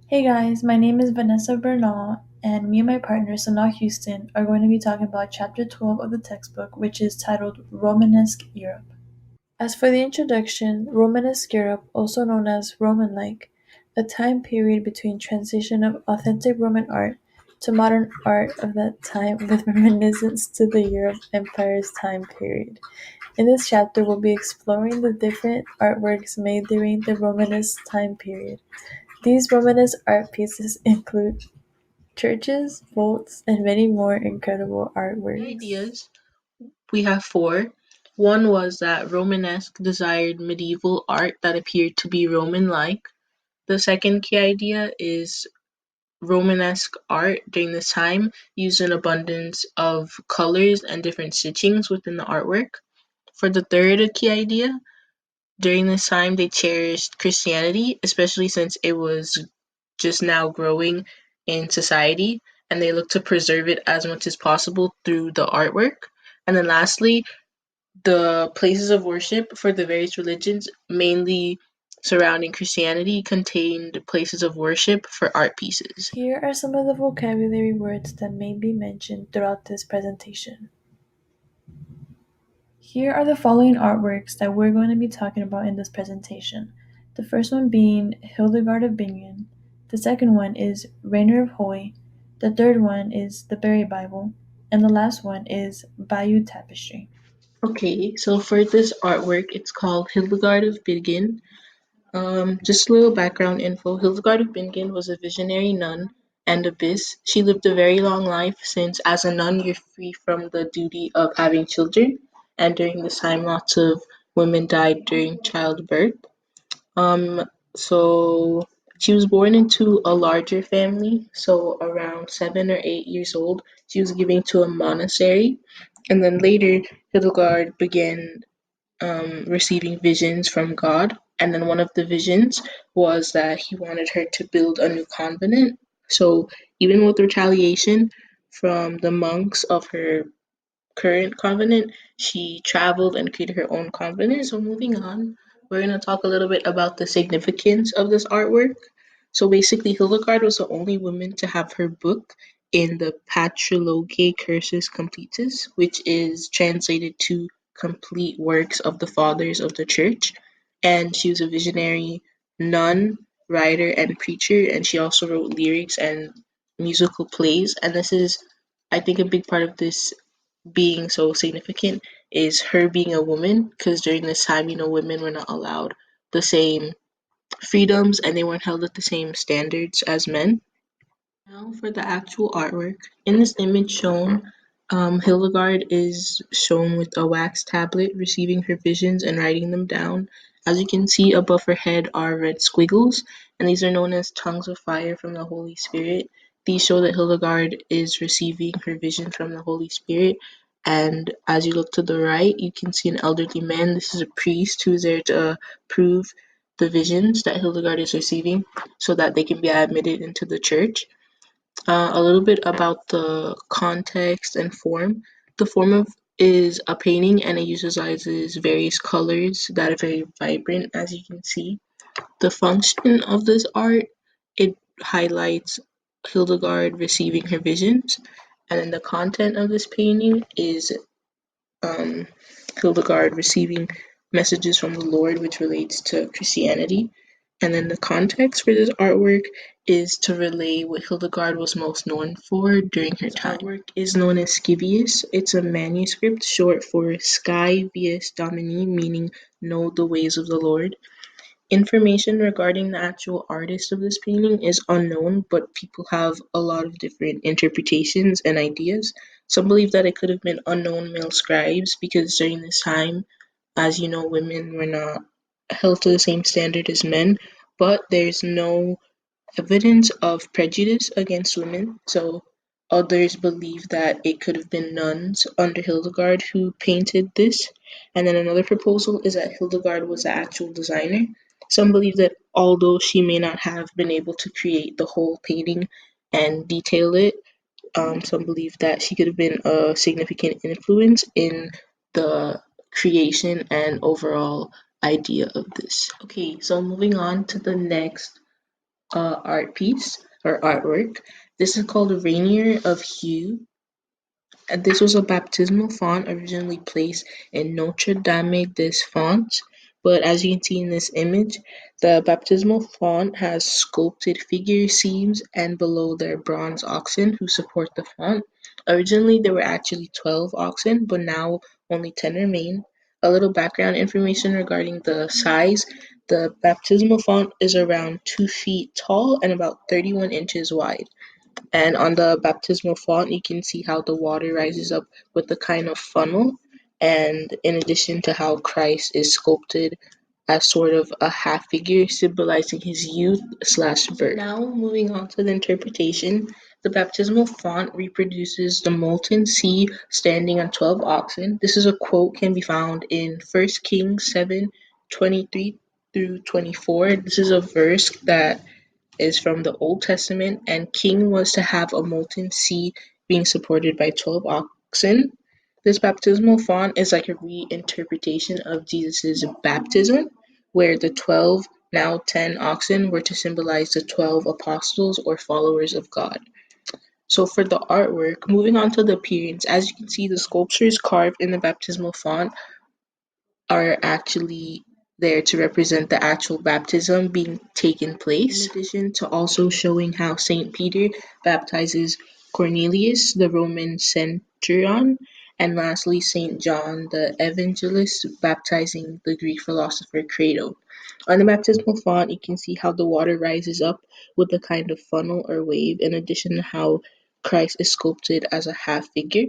Hey guys, my name is Vanessa Bernal, and me and my partner Sanaa Houston are going to be talking about Chapter 12 of the textbook, which is titled Romanesque Europe. As for the introduction, Romanesque Europe, also known as Roman-like, a time period between transition of authentic Roman art to modern art of that time with reminiscence to the Europe Empire's time period. In this chapter, we'll be exploring the different artworks made during the Romanesque time period. These Romanesque art pieces include churches, vaults, and many more incredible artworks. Ideas. We have four. One was that Romanesque desired medieval art that appeared to be Roman-like. The second key idea is Romanesque art during this time used an abundance of colors and different stitchings within the artwork. For the third key idea, during this time they cherished Christianity, especially since it was just now growing in society, and they looked to preserve it as much as possible through the artwork. And then lastly, the places of worship for the various religions, mainly surrounding Christianity, contained places of worship for art pieces. Here are some of the vocabulary words that may be mentioned throughout this presentation. Here are the following artworks that we're going to be talking about in this presentation. The first one being Hildegard of Bingen. The second one is Rainer of Hoy. The third one is the Berry Bible. And the last one is Bayeux Tapestry. Okay, so for this artwork, it's called Hildegard of Bingen. Just a little background info. Hildegard of Bingen was a visionary nun and abbess. She lived a very long life since, as a nun, you're free from the duty of having children. And during this time, lots of women died during childbirth. Um, so she was born into a larger family. So around 7 or 8 years old, she was given to a monastery. And then later, Hildegard began receiving visions from God. And then one of the visions was that he wanted her to build a new convent. So even with retaliation from the monks of her current convent, she traveled and created her own convent. So moving on, we're going to talk a little bit about the significance of this artwork. So basically, Hildegard was the only woman to have her book in the Patrologe Cursus Completus, which is translated to complete works of the fathers of the church. And she was a visionary nun, writer, and preacher, and she also wrote lyrics and musical plays. And this is, I think, a big part of this being so significant is her being a woman, because during this time, women were not allowed the same freedoms and they weren't held at the same standards as men. Now for the actual artwork. In this image shown, Hildegard is shown with a wax tablet receiving her visions and writing them down. As you can see above her head are red squiggles, and these are known as tongues of fire from the Holy Spirit. These show that Hildegard is receiving her vision from the Holy Spirit. And as you look to the right, you can see an elderly man. This is a priest who is there to prove the visions that Hildegard is receiving so that they can be admitted into the church. A little bit about the context and form. The form of is a painting and it utilizes various colors that are very vibrant, as you can see. The function of this art, it highlights Hildegard receiving her visions, and then the content of this painting is um, Hildegard receiving messages from the Lord, which relates to Christianity. And then the context for this artwork is to relay what Hildegard was most known for during her time. This artwork is known as Scivias. It's a manuscript short for Sky Vias Domini, meaning know the ways of the Lord. Information regarding the actual artist of this painting is unknown, but people have a lot of different interpretations and ideas. Some believe that it could have been unknown male scribes because during this time, as you know, women were not held to the same standard as men, but there's no evidence of prejudice against women. So others believe that it could have been nuns under Hildegard who painted this. And then another proposal is that Hildegard was the actual designer. Some believe that although she may not have been able to create the whole painting and detail it, some believe that she could have been a significant influence in the creation and overall idea of this. Okay, so moving on to the next art piece or artwork. This is called Rainier of Hue. This was a baptismal font originally placed in Notre Dame des Fonts, but as you can see in this image, the baptismal font has sculpted figure seams and below there bronze oxen who support the font. Originally, there were actually 12 oxen, but now only 10 remain. A little background information regarding the size. The baptismal font is around 2 feet tall and about 31 inches wide. And on the baptismal font, you can see how the water rises up with a kind of funnel. And in addition to how Christ is sculpted as sort of a half figure symbolizing his youth slash birth. Now, moving on to the interpretation, the baptismal font reproduces the molten sea standing on 12 oxen. This is a quote can be found in 1 Kings 7:23 through 24. This is a verse that is from the Old Testament, and king was to have a molten sea being supported by 12 oxen. This baptismal font is like a reinterpretation of Jesus' baptism, where the 12, now 10 oxen were to symbolize the 12 apostles or followers of God. So for the artwork, moving on to the appearance, as you can see, the sculptures carved in the baptismal font are actually there to represent the actual baptism being taken place, in addition to also showing how Saint Peter baptizes Cornelius, the Roman centurion, and lastly Saint John the Evangelist baptizing the Greek philosopher Crito. On the baptismal font, you can see how the water rises up with a kind of funnel or wave, in addition to how Christ is sculpted as a half figure.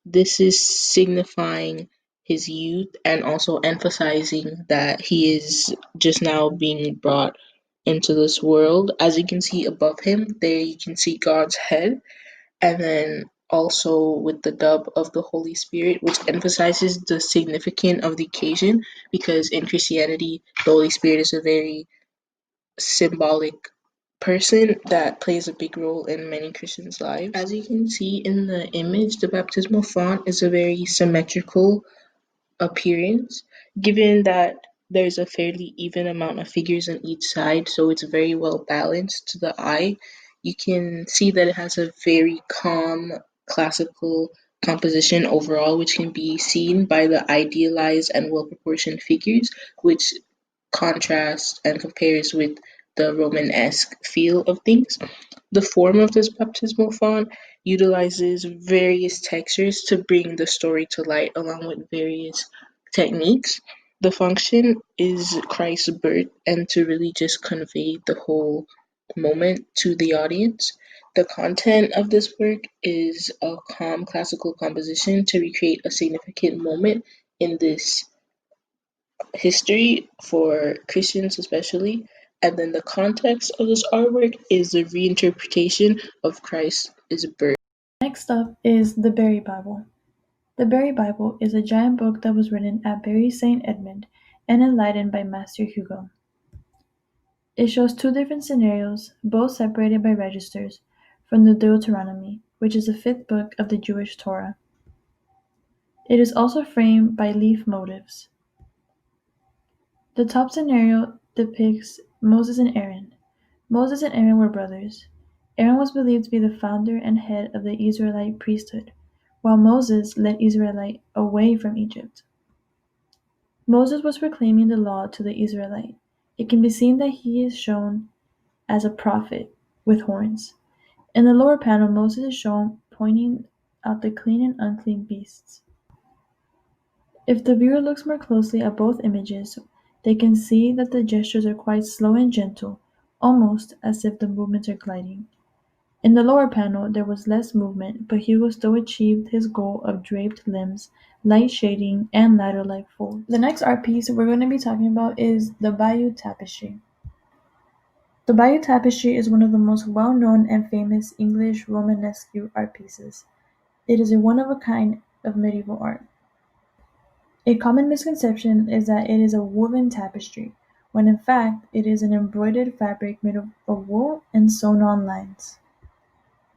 This is signifying his youth and also emphasizing that he is just now being brought into this world. As you can see above him, there you can see God's head, and then also with the dub of the Holy Spirit, which emphasizes the significance of the occasion because in Christianity, the Holy Spirit is a very symbolic person that plays a big role in many Christians' lives. As you can see in the image, the baptismal font is a very symmetrical appearance, given that there's a fairly even amount of figures on each side, so it's very well balanced to the eye. You can see that it has a very calm classical composition overall, which can be seen by the idealized and well proportioned figures, which contrasts and compares with the Romanesque feel of things. The form of this baptismal font utilizes various textures to bring the story to light along with various techniques. The function is Christ's birth and to really just convey the whole moment to the audience. The content of this work is a calm classical composition to recreate a significant moment in this history for Christians especially. And then the context of this artwork is the reinterpretation of Christ's birth. Next up is the Berry Bible. The Berry Bible is a giant book that was written at Bury St. Edmund and enlightened by Master Hugo. It shows two different scenarios, both separated by registers, from the Deuteronomy, which is the fifth book of the Jewish Torah. It is also framed by leaf motifs. The top scenario depicts Moses and Aaron. Moses and Aaron were brothers. Aaron was believed to be the founder and head of the Israelite priesthood, while Moses led Israelite away from Egypt. Moses was proclaiming the law to the Israelite. It can be seen that he is shown as a prophet with horns. In the lower panel, Moses is shown pointing out the clean and unclean beasts. If the viewer looks more closely at both images, they can see that the gestures are quite slow and gentle, almost as if the movements are gliding. In the lower panel, there was less movement, but Hugo still achieved his goal of draped limbs, light shading, and ladder-like folds. The next art piece we're going to be talking about is the Bayeux Tapestry. The Bayeux Tapestry is one of the most well-known and famous English Romanesque art pieces. It is a one-of-a-kind of medieval art. A common misconception is that it is a woven tapestry, when in fact it is an embroidered fabric made of wool and sewn-on lines.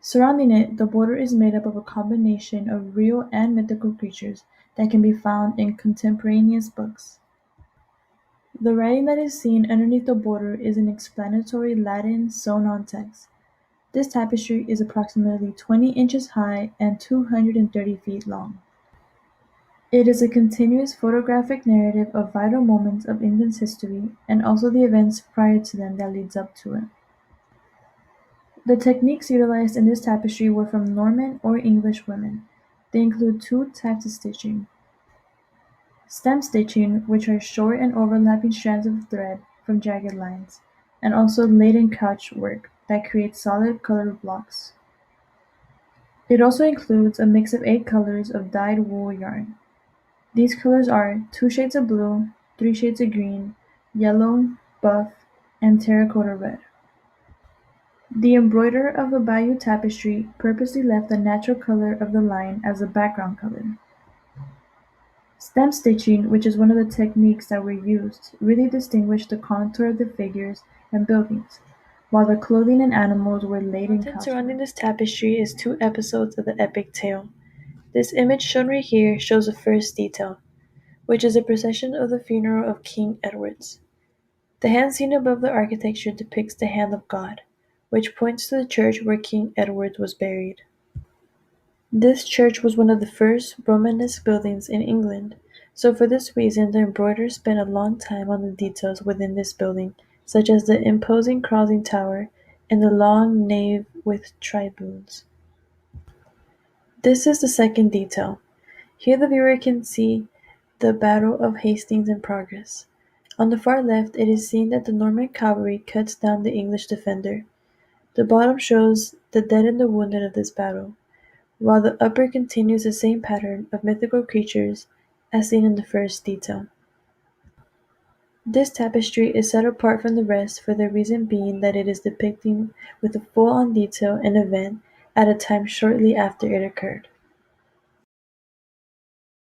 Surrounding it, the border is made up of a combination of real and mythical creatures that can be found in contemporaneous books. The writing that is seen underneath the border is an explanatory Latin sewn-on text. This tapestry is approximately 20 inches high and 230 feet long. It is a continuous photographic narrative of vital moments of England's history and also the events prior to them that leads up to it. The techniques utilized in this tapestry were from Norman or English women. They include two types of stitching: stem stitching, which are short and overlapping strands of thread from jagged lines, and also laden couch work that creates solid colored blocks. It also includes a mix of 8 colors of dyed wool yarn. These colors are 2 shades of blue, 3 shades of green, yellow, buff, and terracotta red. The embroiderer of the Bayeux tapestry purposely left the natural color of the line as a background color. Stem stitching, which is one of the techniques that were used, really distinguished the contour of the figures and buildings, while the clothing and animals were laid in content surrounding this tapestry is 2 episodes of the epic tale. This image shown right here shows the first detail, which is a procession of the funeral of King Edward's. The hand seen above the architecture depicts the hand of God, which points to the church where King Edward was buried. This church was one of the first Romanesque buildings in England, so for this reason the embroiderer spent a long time on the details within this building, such as the imposing crossing tower and the long nave with tribunes. This is the second detail. Here the viewer can see the Battle of Hastings in progress. On the far left it is seen that the Norman cavalry cuts down the English defender. The bottom shows the dead and the wounded of this battle, while the upper continues the same pattern of mythical creatures as seen in the first detail. This tapestry is set apart from the rest for the reason being that it is depicting with a full-on detail an event at a time shortly after it occurred.